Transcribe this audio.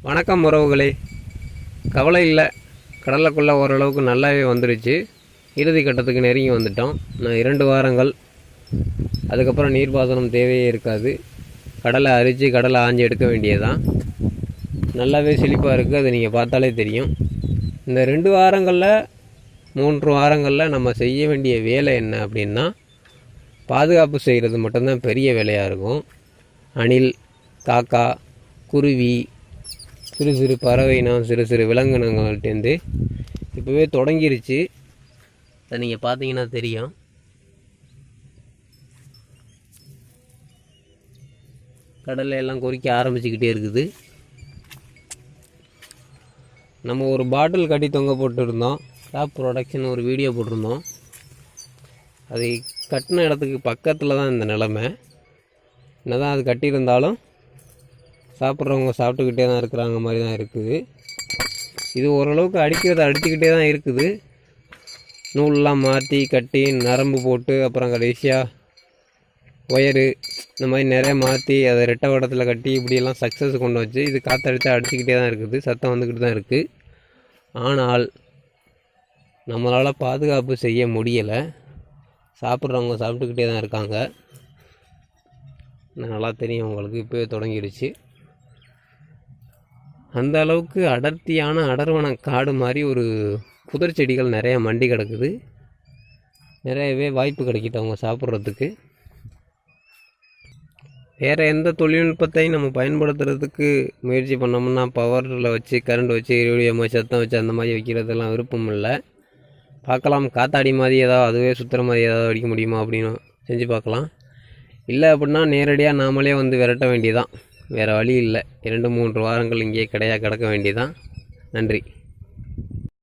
வணக்கம் உறவுகளே. கவலை இல்லை, கடலுக்குள்ளே ஓரளவுக்கு நல்லாவே வந்துடுச்சு. இறுதி கட்டத்துக்கு நெருங்கி வந்துட்டோம். நான் 2 வாரங்கள், அதுக்கப்புறம் நீர்ப்பாசனம் தேவையே இருக்காது. கடலை அரித்து கடலை ஆஞ்சி எடுக்க வேண்டியதுதான். நல்லாவே செழிப்பாக இருக்குது, அது நீங்கள் பார்த்தாலே தெரியும். இந்த 2 வாரங்களில் 3 வாரங்களில் நம்ம செய்ய வேண்டிய வேலை என்ன அப்படின்னா, பாதுகாப்பு செய்கிறது மட்டும்தான் பெரிய வேலையாக இருக்கும். அணில், காக்கா, குருவி, சிறு சிறு பறவையினம், சிறு சிறு விலங்கினங்கள்டேருந்து இப்போவே தொடங்கிருச்சு. அதை நீங்கள் பார்த்தீங்கன்னா தெரியும். கடலில் எல்லாம் கொறிக்க ஆரம்பிச்சுக்கிட்டே இருக்குது. நம்ம ஒரு பாட்டில் கட்டி தொங்க போட்டுருந்தோம். டாப் ப்ரொடக்ஷன் ஒரு வீடியோ போட்டிருந்தோம். அது கட்டின இடத்துக்கு பக்கத்தில் தான் இந்த நிலமை. என்ன தான் அது கட்டியிருந்தாலும் சாப்பிட்றவங்க சாப்பிட்டுக்கிட்டே தான் இருக்கிறாங்க மாதிரி தான் இருக்குது. இது ஓரளவுக்கு அடிச்சுக்கிட்டே தான் இருக்குது. நூலெலாம் மாற்றி கட்டி நரம்பு போட்டு அப்புறம் கடைசியாக ஒயரு இந்த மாதிரி நிறைய மாற்றி அதை ரெட்டை வடத்தில் கட்டி இப்படியெல்லாம் சக்ஸஸ் கொண்டு வச்சு இது காற்றடிச்சா அடிச்சுக்கிட்டே தான் இருக்குது. சத்தம் வந்துக்கிட்டு தான் இருக்குது. ஆனால் நம்மளால் பாதுகாப்பு செய்ய முடியலை. சாப்பிட்றவங்க சாப்பிட்டுக்கிட்டே தான் இருக்காங்க. நல்லா தெரியும் உங்களுக்கு, இப்போவே தொடங்கிடுச்சு. அந்த அளவுக்கு அடர்த்தியான அடர்வன காடு மாதிரி ஒரு புதர் செடிகள் நிறையா மண்டி கிடக்குது. நிறையவே வாய்ப்பு கிடைக்கிட்டு அவங்க சாப்பிட்றதுக்கு. வேறு எந்த தொழில்நுட்பத்தையும் நம்ம பயன்படுத்துறதுக்கு முயற்சி பண்ணோம்னா பவரில் வச்சு கரண்ட் வச்சு ரேடியோ சத்தம் வச்சு அந்த மாதிரி வைக்கிறதெல்லாம் விருப்பம் இல்லை. பார்க்கலாம், காத்தாடி மாதிரி ஏதாவது அதுவே சுற்றுற மாதிரி ஏதாவது அடிக்க முடியுமா அப்படின்னு செஞ்சு பார்க்கலாம். இல்லை அப்படின்னா நேரடியாக நாமளே வந்து விரட்ட வேண்டியதான். வேறு வழி இல்லை. 2-3 வாரங்கள் இங்கேயே கிடக்க வேண்டியதான். நன்றி.